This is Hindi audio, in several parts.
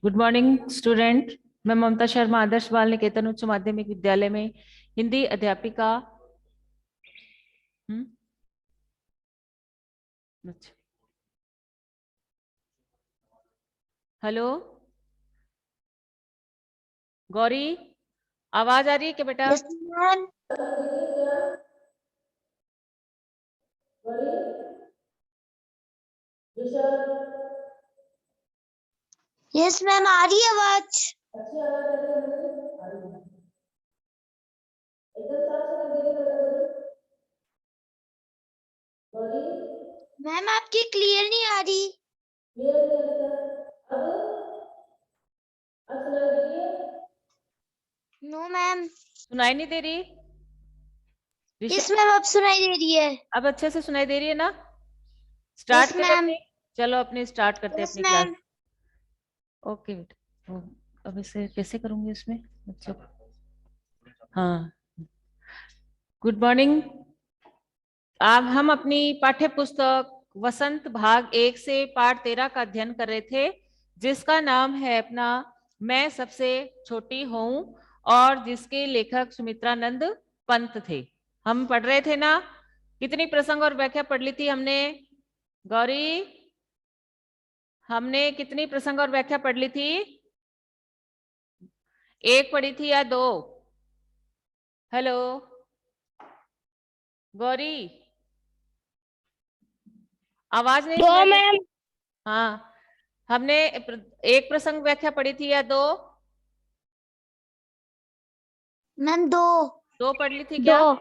Good morning student. मैं ममता शर्मा आदर्श बाल निकेतन उच्च माध्यमिक विद्यालय में हिंदी अध्यापिका। हम्म। अच्छा। हेलो गौरी, आवाज आ रही है क्या बेटा? Yes ma'am. यस मैम, आ रही है आवाज। अच्छी आवाज आ रही है मुझे। आ रही है एकदम साफ सुनाई दे रही है गौरी। मैम आपकी क्लियर नहीं आ रही। क्लियर नहीं आ रही है। अब सुनाई दे रही है? No ma'am. सुनाई नहीं दे रही? यस ऋषभ, मैम, अब सुनाई दे रही है। अब अच्छे से सुनाई दे रही है ना? यस स्टार्ट करें मैम। अपनी। चलो अपनी स्टार्ट करते हैं यस अपनी क्लास। मैम। ओके बेटा। अब इसे कैसे करूंगी इसमें बच्चों को? हाँ, गुड मॉर्निंग। अब हम अपनी पाठ्य पुस्तक वसंत भाग 1 से पाठ 13 का अध्ययन कर रहे थे, जिसका नाम है अपना मैं सबसे छोटी हूं, और जिसके लेखक सुमित्रानंद पंत थे। हम पढ़ रहे थे ना? कितनी प्रसंग और व्याख्या पढ़ ली थी हमने गौरी? हमने कितनी प्रसंग और व्याख्या पढ़ ली थी? एक पढ़ी थी या दो? हेलो गौरी, आवाज नहीं दो सुनाई दे? मैम। हाँ, हमने एक प्रसंग व्याख्या पढ़ी थी या दो? मैम दो। दो पढ़ ली थी दो। क्या?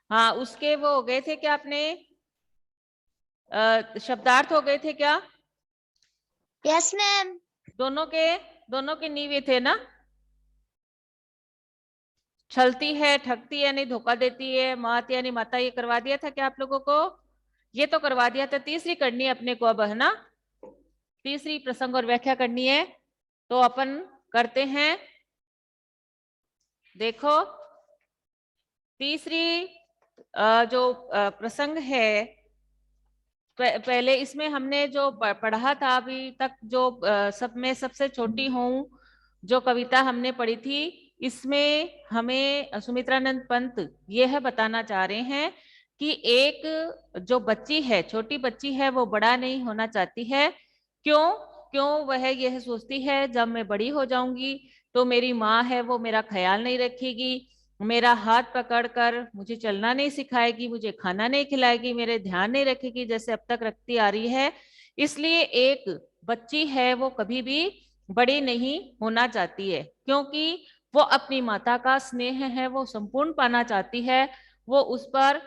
हाँ, उसके वो हो गए थे क्या अपने? शब्दार्थ हो गए थे क्या? Yes ma'am. दोनों के नींव ये थे ना? छलती है, ठगती है, नहीं धोखा देती है, मात यानी माता, ये करवा दिया था क्या आप लोगों को? ये तो करवा दिया था। तीसरी करनी है अपने को अब, है ना? तीसरी प्रसंग और व्याख्या करनी है, तो अपन करते हैं। देखो, तीसरी जो प्रसंग है, पहले इसमें हमने जो पढ़ा था अभी तक, जो सब में सबसे छोटी हूँ, जो कविता हमने पढ़ी थी, इसमें हमें सुमित्रानंद पंत यह बताना चाह रहे हैं कि एक जो बच्ची है, छोटी बच्ची है, वो बड़ा नहीं होना चाहती है। क्यों? क्यों वह यह सोचती है जब मैं बड़ी हो जाऊंगी तो मेरी माँ है वो मेरा ख्याल नहीं रखेगी, मेरा हाथ पकड़कर मुझे चलना नहीं सिखाएगी, मुझे खाना नहीं खिलाएगी, मेरे ध्यान नहीं रखेगी जैसे अब तक रखती आ रही है। इसलिए एक बच्ची है वो कभी भी बड़ी नहीं होना चाहती है, क्योंकि वो अपनी माता का स्नेह है वो संपूर्ण पाना चाहती है। वो उस पर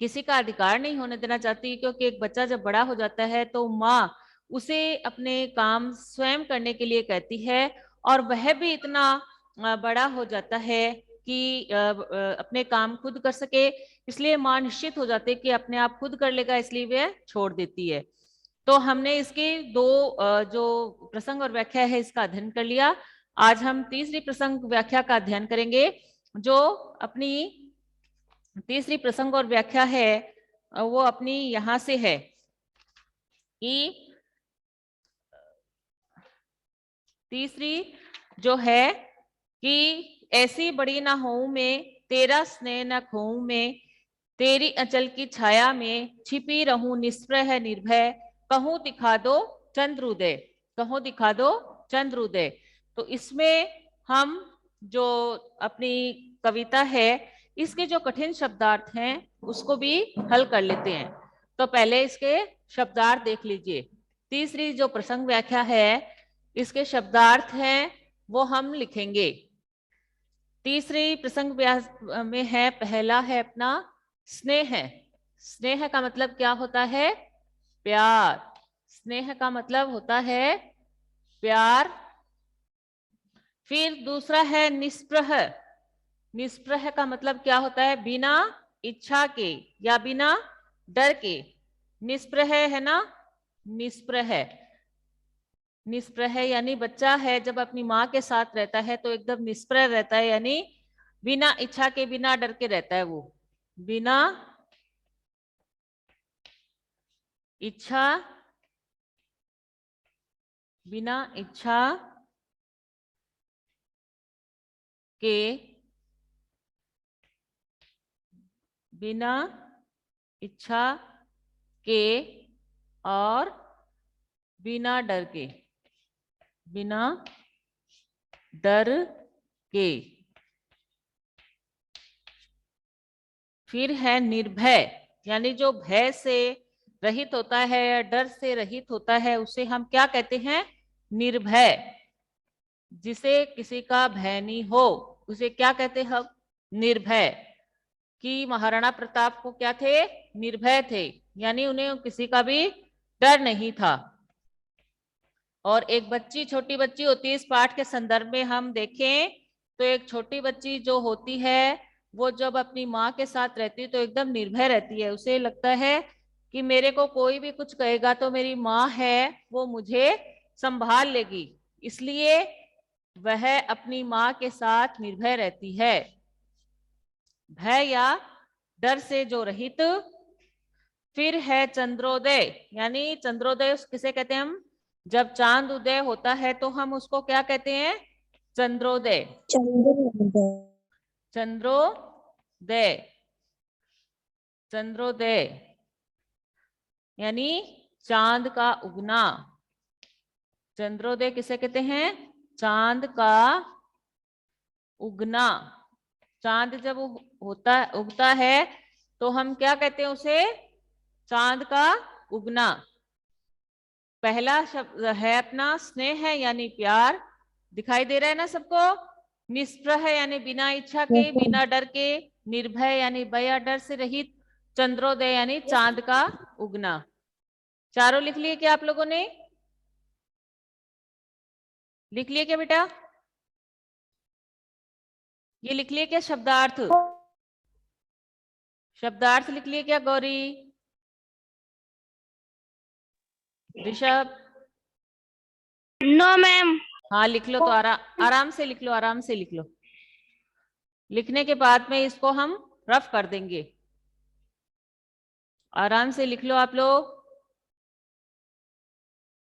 किसी का अधिकार नहीं होने देना चाहती, क्योंकि एक बच्चा जब बड़ा हो जाता है तो माँ उसे अपने काम स्वयं करने के लिए कहती है, और वह भी इतना बड़ा हो जाता है कि अपने काम खुद कर सके। इसलिए माँ निश्चित हो जाती है कि अपने आप खुद कर लेगा, इसलिए वह छोड़ देती है। तो हमने इसके दो जो प्रसंग और व्याख्या है इसका अध्ययन कर लिया। आज हम तीसरी प्रसंग व्याख्या का अध्ययन करेंगे। जो अपनी तीसरी प्रसंग और व्याख्या है वो अपनी यहां से है कि तीसरी जो है कि ऐसी बड़ी ना होऊं मैं, तेरा स्नेह न खोऊं मैं, तेरी अंचल की छाया में छिपी रहूं निस्पृह निर्भय, कहूं दिखा दो चंद्रोदय, कहूं दिखा दो चंद्रोदय। तो इसमें हम जो अपनी कविता है इसके जो कठिन शब्दार्थ हैं उसको भी हल कर लेते हैं। तो पहले इसके शब्दार्थ देख लीजिए। तीसरी जो प्रसंग व्याख्या है इसके शब्दार्थ हैं वो हम लिखेंगे। तीसरी प्रसंग में है, पहला है अपना स्नेह। स्नेह का मतलब क्या होता है? प्यार। स्नेह का मतलब होता है प्यार। फिर दूसरा है निस्पृह। निस्पृह का मतलब क्या होता है? बिना इच्छा के या बिना डर के। निस्पृह है ना? निस्पृह। निस्पृह यानी बच्चा है जब अपनी माँ के साथ रहता है तो एकदम निस्पृह रहता है, यानी बिना इच्छा के बिना डर के रहता है। वो बिना इच्छा बिना इच्छा के, बिना इच्छा के और बिना डर के, बिना डर के। फिर है निर्भय, यानी जो भय से रहित होता है या डर से रहित होता है उसे हम क्या कहते हैं? निर्भय। जिसे किसी का भय नहीं हो उसे क्या कहते हैं हम? निर्भय। कि महाराणा प्रताप को क्या थे? निर्भय थे, यानी उन्हें किसी का भी डर नहीं था। और एक बच्ची, छोटी बच्ची होती है, इस पाठ के संदर्भ में हम देखें तो एक छोटी बच्ची जो होती है वो जब अपनी माँ के साथ रहती है तो एकदम निर्भय रहती है। उसे लगता है कि मेरे को कोई भी कुछ कहेगा तो मेरी माँ है वो मुझे संभाल लेगी, इसलिए वह अपनी माँ के साथ निर्भय रहती है, भय या डर से जो रहित। फिर है चंद्रोदय, यानी चंद्रोदय किसे कहते हैं हम? जब चांद उदय होता है तो हम उसको क्या कहते हैं? चंद्रोदय। चंद्रोदय, चंद्रोदय यानी चांद का उगना। चंद्रोदय किसे कहते हैं? चांद का उगना। चांद जब उगता है तो हम क्या कहते हैं उसे? चांद का उगना। पहला शब्द है अपना स्नेह है यानी प्यार, दिखाई दे रहा है ना सबको? निष्प्रह है यानी बिना इच्छा के, बिना डर के। निर्भय यानी भय या डर से रहित। चंद्रोदय यानी चांद का उगना। चारों लिख लिए क्या आप लोगों ने? लिख लिए क्या बेटा? ये लिख लिए क्या शब्दार्थ? शब्दार्थ लिख लिए क्या गौरी, ऋषभ? No ma'am. हाँ लिख लो, तो आराम से लिख लो, आराम से लिख लो। लिखने के बाद में इसको हम रफ कर देंगे। आराम से लिख लो आप लोग।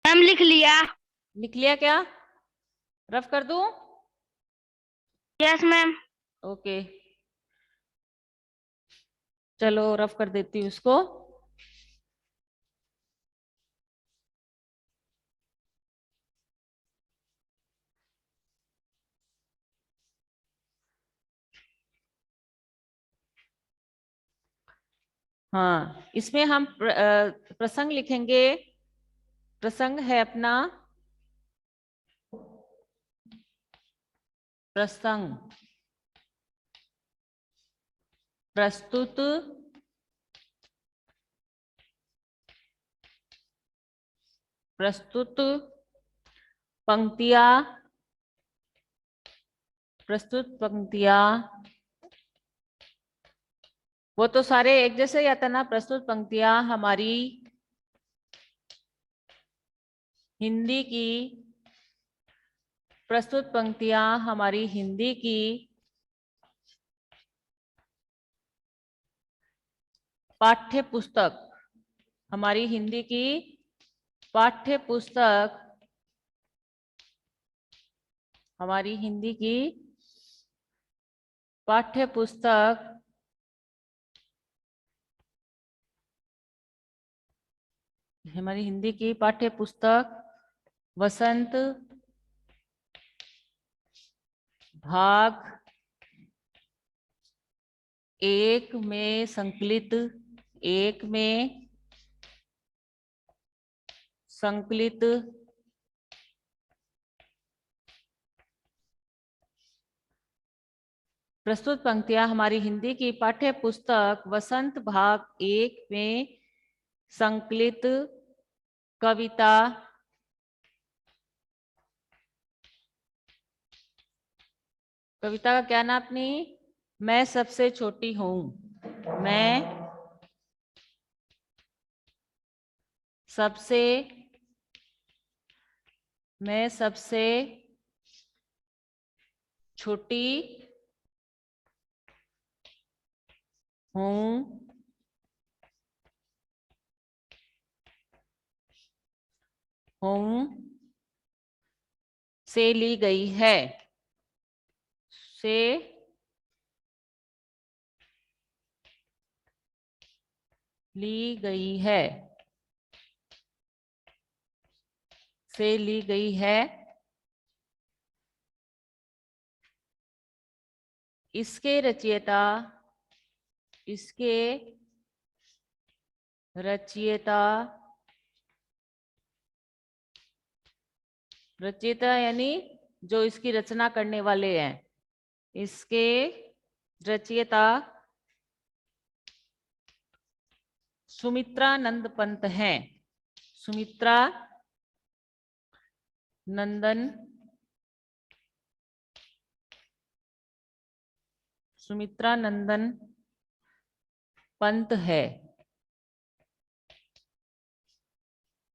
मैम लिख लिया। लिख लिया क्या? रफ कर दूं? Yes ma'am. ओके, चलो रफ कर देती हूँ उसको। हाँ, इसमें हम प्रसंग लिखेंगे। प्रसंग है अपना प्रसंग, प्रस्तुत, प्रस्तुत पंक्तियां, प्रस्तुत पंक्तियां। वो तो सारे एक जैसे ही आता ना। प्रस्तुत पंक्तियां हमारी हिंदी की, प्रस्तुत पंक्तियां हमारी हिंदी की पाठ्य पुस्तक, हमारी हिंदी की पाठ्य पुस्तक, हमारी हिंदी की पाठ्य पुस्तक हमारी हिंदी की पाठ्य पुस्तक वसंत भाग 1 में संकलित, 1 में संकलित प्रस्तुत पंक्तियां हमारी हिंदी की पाठ्य पुस्तक वसंत भाग 1 में संकलित कविता, कविता का क्या नाम अपनी? मैं सबसे छोटी हूं। मैं सबसे, मैं सबसे छोटी हूं। हूं से ली गई है, से ली गई है, से ली गई है। इसके रचयिता, इसके रचयिता, रचयिता यानी जो इसकी रचना करने वाले हैं, इसके रचयिता सुमित्रानंद पंत हैं। सुमित्रा नंदन, सुमित्रा नंदन पंत है,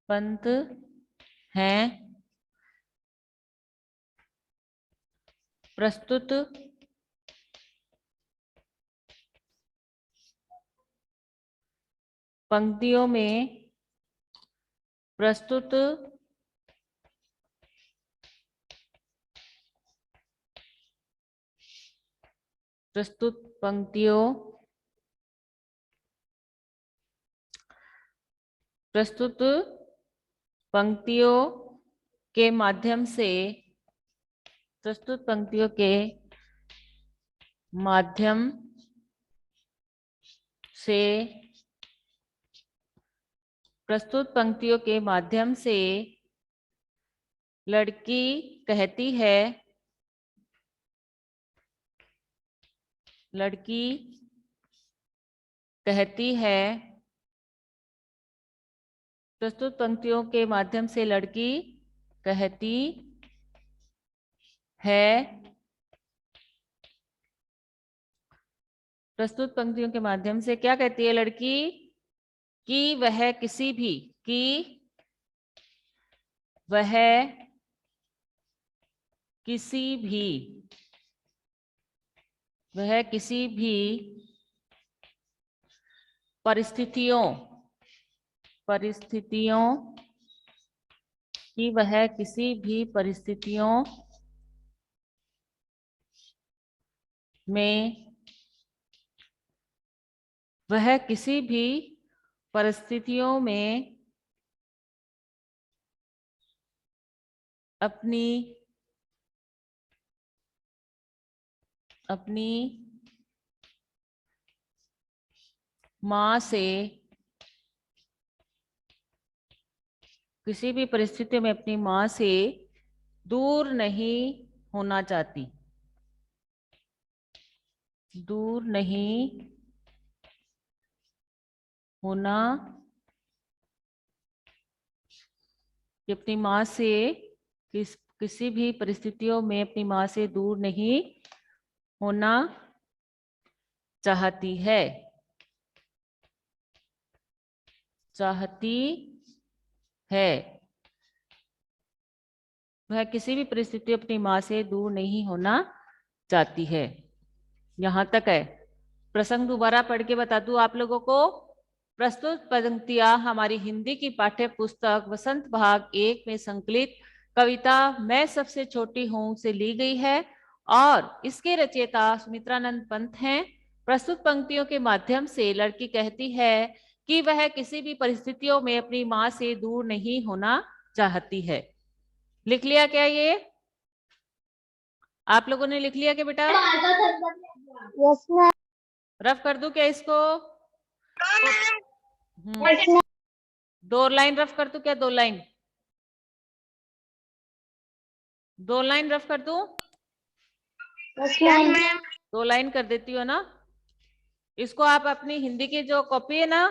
पंत हैं। प्रस्तुत पंक्तियों में, प्रस्तुत प्रस्तुत पंक्तियों, प्रस्तुत पंक्तियों के माध्यम से, प्रस्तुत पंक्तियों के माध्यम से, प्रस्तुत पंक्तियों के माध्यम से लड़की कहती है, लड़की कहती है, प्रस्तुत पंक्तियों के माध्यम से लड़की कहती है, प्रस्तुत पंक्तियों के माध्यम से क्या कहती है लड़की? कि वह किसी भी, कि वह किसी भी, वह किसी भी परिस्थितियों, परिस्थितियों, कि वह किसी भी परिस्थितियों में, वह किसी भी परिस्थितियों में अपनी अपनी माँ से, किसी भी परिस्थिति में अपनी माँ से दूर नहीं होना चाहती, दूर नहीं होना, कि अपनी माँ से किसी भी परिस्थितियों में अपनी माँ से दूर नहीं होना चाहती है, चाहती है। वह किसी भी परिस्थिति में अपनी माँ से दूर नहीं होना चाहती है। यहां तक है। प्रसंग दोबारा पढ़ के बता दूं आप लोगों को। प्रस्तुत पंक्तियां हमारी हिंदी की पाठ्य पुस्तक वसंत भाग 1 में संकलित कविता मैं सबसे छोटी हूं से ली गई है और इसके रचयिता सुमित्रानंद पंत हैं। प्रस्तुत पंक्तियों के माध्यम से लड़की कहती है कि वह किसी भी परिस्थितियों में अपनी माँ से दूर नहीं होना चाहती है। लिख लिया क्या ये? आप लोगों ने लिख लिया क्या बेटा? Yes ma'am. रफ कर दूं क्या इसको? दो लाइन रफ कर दूं क्या? दो लाइन, दो लाइन रफ कर दूं? Yes ma'am. दो लाइन कर देती हो ना। इसको आप अपनी हिंदी की जो कॉपी है ना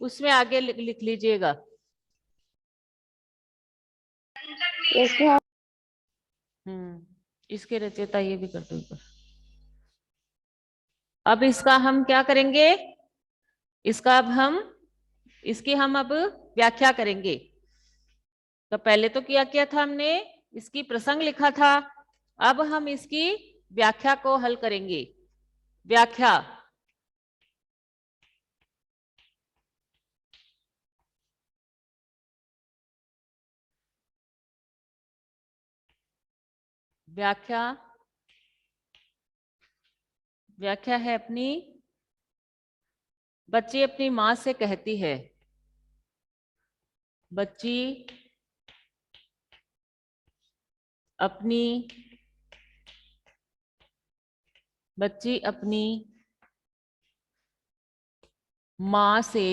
उसमें आगे लिख लीजिएगा। Yes ma'am. इसके रचयिता ये भी कर दो ऊपर। अब इसका हम क्या करेंगे? इसका अब हम इसकी हम अब व्याख्या करेंगे। तो पहले तो क्या था हमने? इसकी प्रसंग लिखा था। अब हम इसकी व्याख्या को हल करेंगे। व्याख्या। व्याख्या, व्याख्या है अपनी, बच्ची अपनी माँ से कहती है, बच्ची अपनी, बच्ची अपनी माँ से,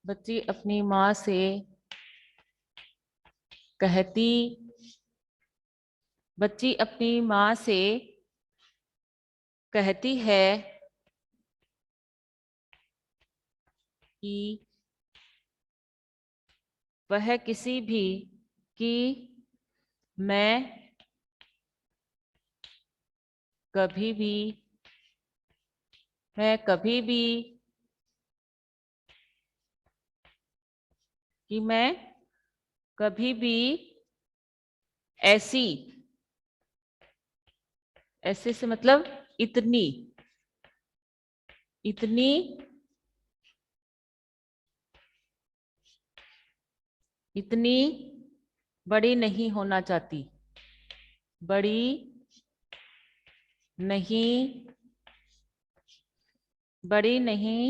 बच्ची अपनी माँ से कहती, बच्ची अपनी माँ से कहती है कि वह किसी भी, कि मैं कभी भी, मैं कभी भी, कि मैं कभी भी ऐसी, ऐसे से मतलब इतनी, इतनी इतनी बड़ी नहीं होना चाहती, बड़ी नहीं, बड़ी नहीं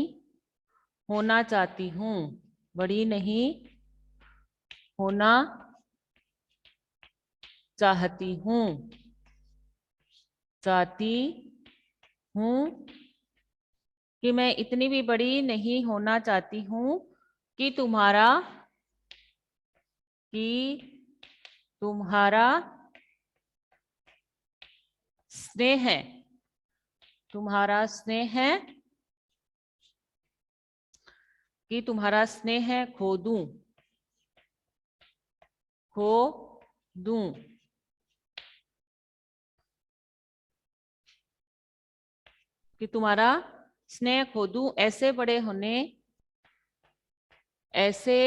होना चाहती हूँ, बड़ी नहीं होना चाहती हूँ, चाहती हूँ, कि मैं इतनी भी बड़ी नहीं होना चाहती हूँ कि तुम्हारा, कि तुम्हारा स्नेह है, तुम्हारा स्नेह है, कि तुम्हारा स्नेह है खो दूं, खो दूं, कि तुम्हारा स्नेह खो दूं, ऐसे बड़े होने, ऐसे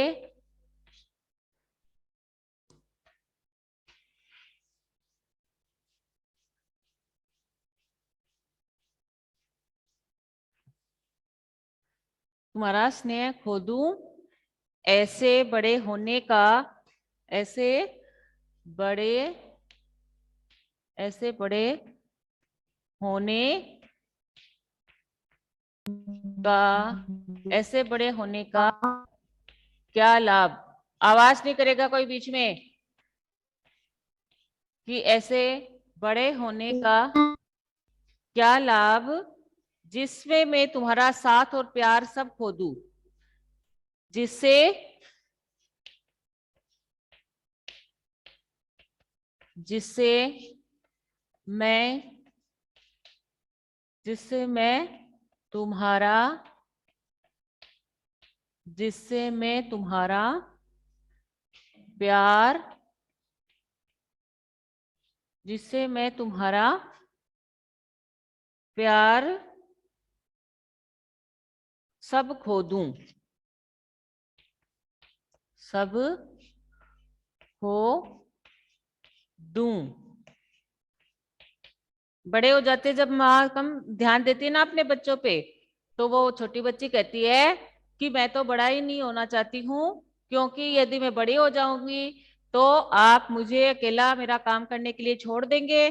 तुम्हारा स्नेह खो दूं, ऐसे बड़े होने का, ऐसे बड़े, ऐसे बड़े होने का, ऐसे बड़े होने का क्या लाभ। आवाज नहीं करेगा कोई बीच में, कि ऐसे बड़े होने का क्या लाभ, जिसमें मैं तुम्हारा साथ और प्यार सब खो दूं, जिससे, जिससे मैं, जिससे मैं तुम्हारा, जिससे मैं तुम्हारा प्यार, जिससे मैं तुम्हारा प्यार सब खो दूं, सब खो दूं। बड़े हो जाते जब माँ कम ध्यान देती है ना अपने बच्चों पे, तो वो छोटी बच्ची कहती है कि मैं तो बड़ा ही नहीं होना चाहती हूँ, क्योंकि यदि मैं बड़ी हो जाऊंगी तो आप मुझे अकेला मेरा काम करने के लिए छोड़ देंगे,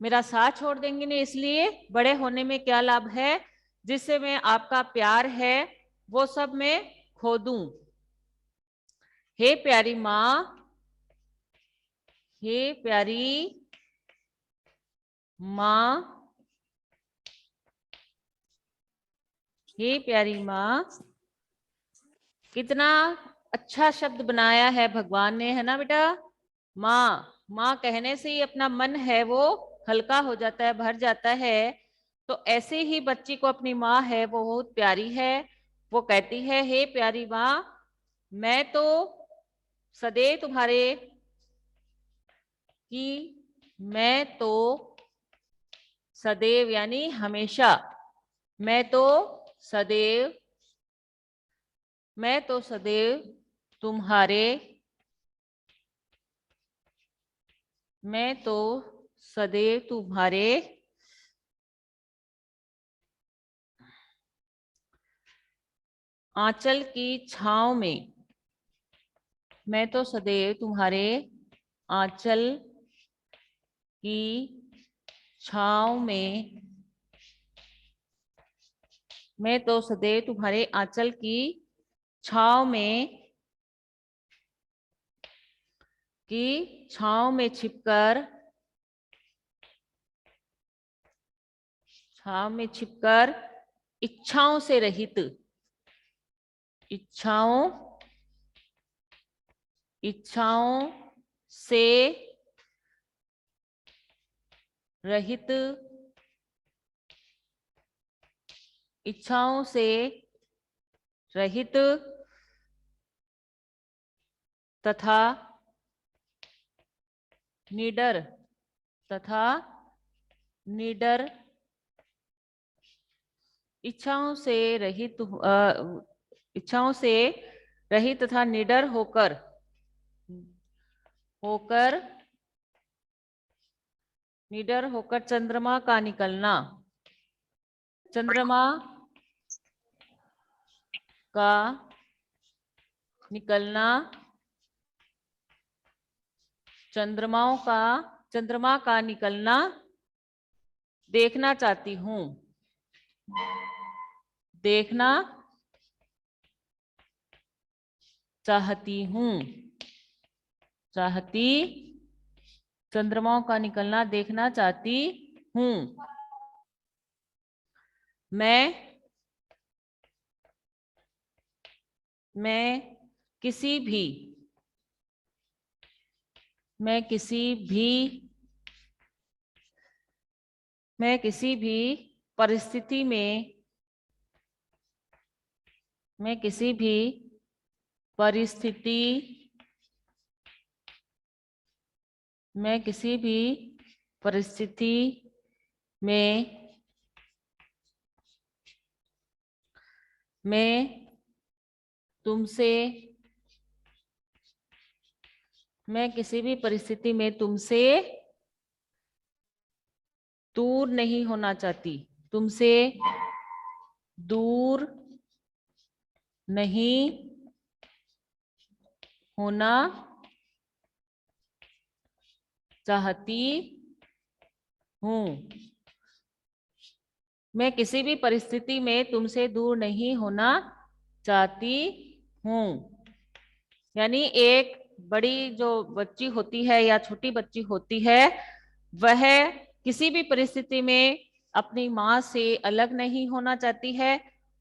मेरा साथ छोड़ देंगे नहीं, इसलिए बड़े होने में क्या लाभ है, जिससे मैं आपका प्यार है वो सब मैं खो दूं। हे प्यारी माँ, हे प्यारी माँ, हे प्यारी माँ, कितना अच्छा शब्द बनाया है भगवान ने, है ना बेटा। माँ, माँ कहने से ही अपना मन है वो हल्का हो जाता है, भर जाता है। तो ऐसे ही बच्ची को अपनी माँ है वो बहुत प्यारी है, वो कहती है हे प्यारी माँ, मैं तो सदैव तुम्हारे, कि मैं तो सदैव यानी हमेशा, मैं तो सदैव, मैं तो सदैव तुम्हारे, मैं तो सदैव तुम्हारे आंचल की छांव में, मैं तो सदैव तुम्हारे आंचल की छांव में, मैं तो सदैव तुम्हारे आंचल की छांव में छांव में छिपकर इच्छाओं से रहित, इच्छाओं से रहित, इच्छाओं से रहित तथा निडर, इच्छाओं से रहित तथा निडर होकर चंद्रमा का निकलना, चंद्रमा का निकलना देखना चाहती हूँ, चंद्रमाओं का निकलना देखना चाहती हूँ। मैं किसी भी परिस्थिति में मैं किसी भी परिस्थिति में तुमसे दूर नहीं होना चाहती, हूँ। मैं किसी भी परिस्थिति में तुमसे दूर नहीं होना चाहती हूँ। यानी एक बड़ी जो बच्ची होती है या छोटी बच्ची होती है, वह किसी भी परिस्थिति में अपनी माँ से अलग नहीं होना चाहती है।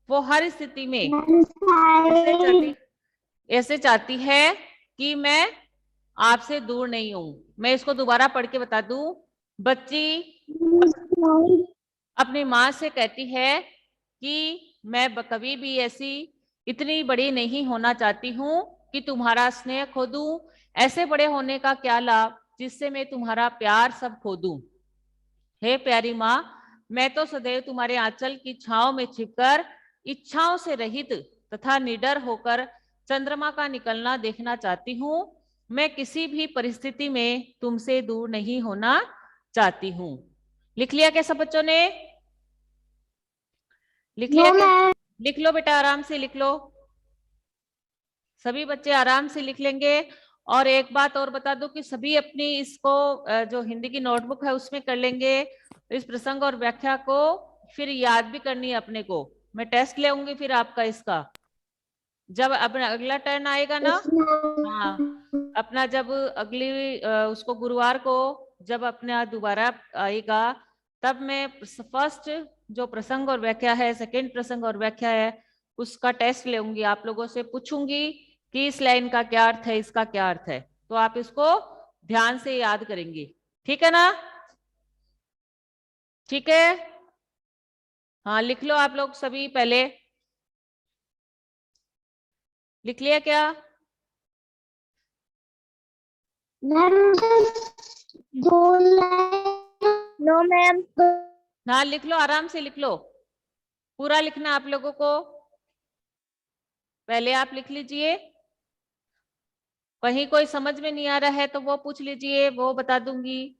वो हर स्थिति में ऐसे चाहती है कि मैं आपसे दूर नहीं हूं। मैं इसको दोबारा पढ़ के बता दूं। बच्ची अपनी माँ से कहती है कि मैं कभी भी ऐसी इतनी बड़ी नहीं होना चाहती हूँ कि तुम्हारा स्नेह खो दूं। ऐसे बड़े होने का क्या लाभ जिससे मैं तुम्हारा प्यार सब खो दूं। हे प्यारी माँ, मैं तो सदैव तुम्हारे आंचल की छांव में छिपकर इच्छाओं से रहित तथा निडर होकर चंद्रमा का निकलना देखना चाहती हूँ। मैं किसी भी परिस्थिति में तुमसे दूर नहीं होना चाहती हूँ। लिख लिया क्या सब बच्चों ने? लिख लिया क्या? लिख लो बेटा, आराम से लिख लो। सभी बच्चे आराम से लिख लेंगे। और एक बात और बता दूं कि सभी अपनी इसको जो हिंदी की नोटबुक है उसमें कर लेंगे। इस प्रसंग और व्याख्या को फिर याद भी करनी है अपने को। मैं टेस्ट लेऊंगी फिर आपका इसका, जब अपना अगला टर्न आएगा ना। हाँ, अपना जब अगली उसको गुरुवार को जब अपना दोबारा आएगा, तब मैं फर्स्ट जो प्रसंग और व्याख्या है, सेकंड प्रसंग और व्याख्या है, उसका टेस्ट लेऊंगी। आप लोगों से पूछूंगी कि इस लाइन का क्या अर्थ है, इसका क्या अर्थ है, तो आप इसको ध्यान से याद करेंगे। ठीक है ना? ठीक है, हाँ लिख लो आप लोग सभी। पहले लिख लिया क्या? No ma'am. हाँ लिख लो, आराम से लिख लो। पूरा लिखना आप लोगों को। पहले आप लिख लीजिए। कहीं कोई समझ में नहीं आ रहा है तो वो पूछ लीजिए, वो बता दूंगी।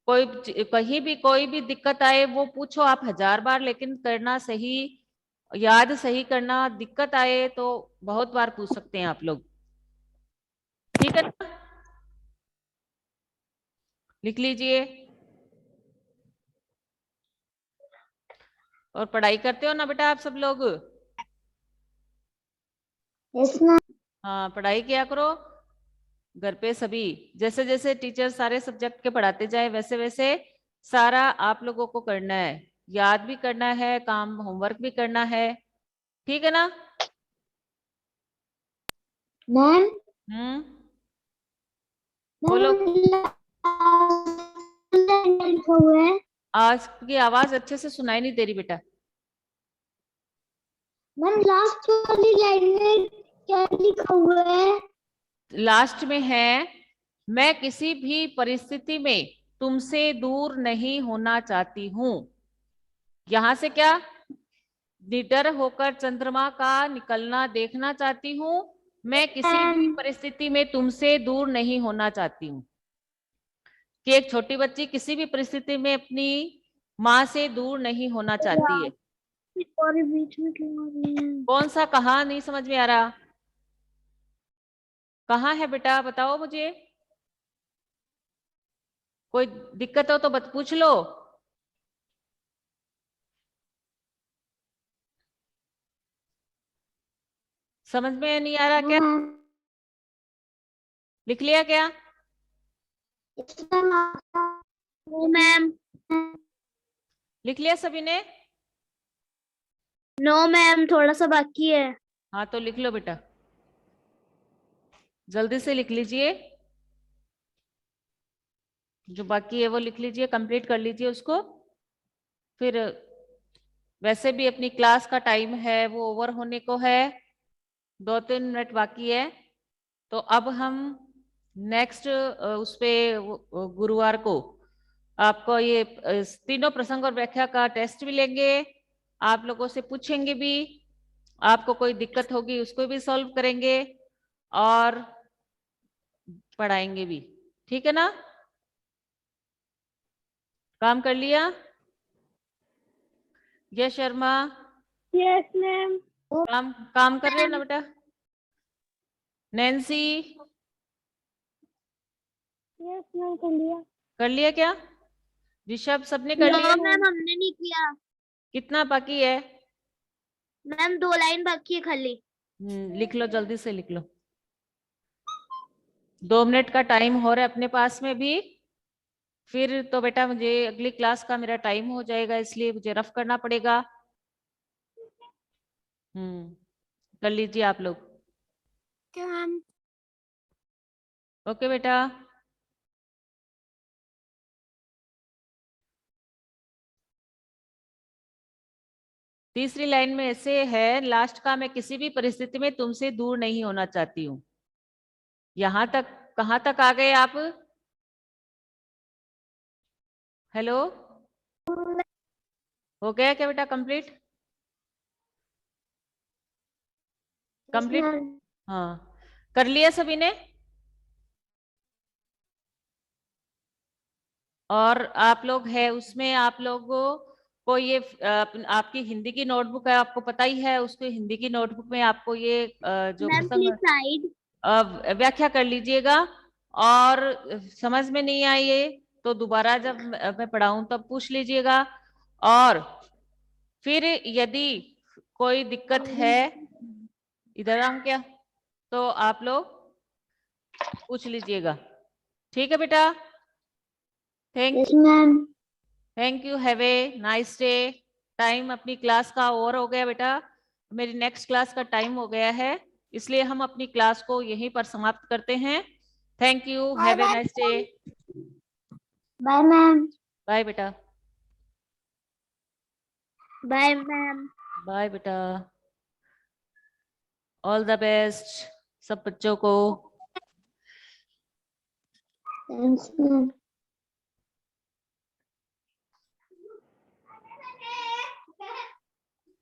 कहीं भी कोई भी दिक्कत आए वो पूछो आप 1000 बार, लेकिन करना सही, याद सही करना। दिक्कत आए तो बहुत बार पूछ सकते हैं आप लोग। ठीक है ना? लिख लीजिए। और पढ़ाई करते हो ना बेटा आप सब लोग? Yes ma'am. हाँ, पढ़ाई किया करो घर पे सभी। जैसे जैसे टीचर सारे सब्जेक्ट के पढ़ाते जाए वैसे वैसे सारा आप लोगों को करना है, याद भी करना है, काम होमवर्क भी करना है, ठीक है ना? मैम बोलो। लिखा हुआ है। आज की आवाज अच्छे से सुनाई नहीं दे रही बेटा। मैम लास्ट वाली लाइन में क्या लिखा हुआ है? लास्ट में है, मैं किसी भी परिस्थिति में तुमसे दूर नहीं होना चाहती हूँ। यहां से क्या, निडर होकर चंद्रमा का निकलना देखना चाहती हूँ, मैं किसी भी परिस्थिति में तुमसे दूर नहीं होना चाहती हूँ। कि एक छोटी बच्ची किसी भी परिस्थिति में अपनी माँ से दूर नहीं होना चाहती है। और बीच में क्यों आ रही है? कौन सा, कहाँ नहीं समझ में आ रहा? कहाँ है बेटा बताओ मुझे। कोई दिक्कत हो तो पूछ लो। समझ में नहीं आ रहा क्या? लिख लिया क्या? मैम। लिख लिया सभी ने? नो मैम, थोड़ा सा बाकी है। हाँ तो लिख लो बेटा, जल्दी से लिख लीजिए। जो बाकी है वो लिख लीजिए, कंप्लीट कर लीजिए उसको। फिर वैसे भी अपनी क्लास का टाइम है वो ओवर होने को है, 2-3 मिनट बाकी है। तो अब हम नेक्स्ट उस पे गुरुवार को आपको ये तीनों प्रसंग और व्याख्या का टेस्ट भी लेंगे, आप लोगों से पूछेंगे भी, आपको कोई दिक्कत होगी उसको भी सॉल्व करेंगे और पढ़ाएंगे भी, ठीक है ना? काम कर लिया? यश शर्मा यस मैम। काम काम कर रहे हो ना बेटा? नैन्सी यस मैम, कर लिया। कर लिया क्या? ऋषभ सबने कर नो लिया? मैम, हमने नहीं किया। कितना बाकी है? मैम 2 लाइन बाकी है खाली। लिख लो, जल्दी से लिख लो। 2 मिनट का टाइम हो रहा है अपने पास में भी। फिर तो बेटा मुझे अगली क्लास का मेरा टाइम हो जाएगा, इसलिए मुझे रफ करना पड़ेगा। कर लीजिए आप लोग। क्या मैम? ओके बेटा। तीसरी लाइन में ऐसे है, लास्ट का, मैं किसी भी परिस्थिति में तुमसे दूर नहीं होना चाहती हूँ। यहां तक कहां तक आ गए आप? हेलो, हो गया क्या बेटा कंप्लीट? कंप्लीट? हाँ, कर लिया सभी ने? और आप लोग है उसमें, आप लोगों को ये आपकी हिंदी की नोटबुक है, आपको पता ही है, उसको हिंदी की नोटबुक में आपको ये जो मैम प्लीज साइड। व्याख्या कर लीजिएगा। और समझ में नहीं आई है तो दोबारा जब मैं पढ़ाऊं तब पूछ लीजिएगा। और फिर यदि कोई दिक्कत है, इधर आऊं क्या, तो आप लोग पूछ लीजिएगा, ठीक है बेटा? Thank yes ma'am. Thank you, have a nice day. Time अपनी क्लास का ओवर हो गया बेटा, मेरी नेक्स्ट क्लास का टाइम हो गया है, इसलिए हम अपनी क्लास को यहीं पर समाप्त करते हैं। Thank you, bye have a bye. Nice day. Bye ma'am. Bye बेटा। Bye ma'am. बाय बेटा। ऑल द बेस्ट सब बच्चों को। Thanks ma'am.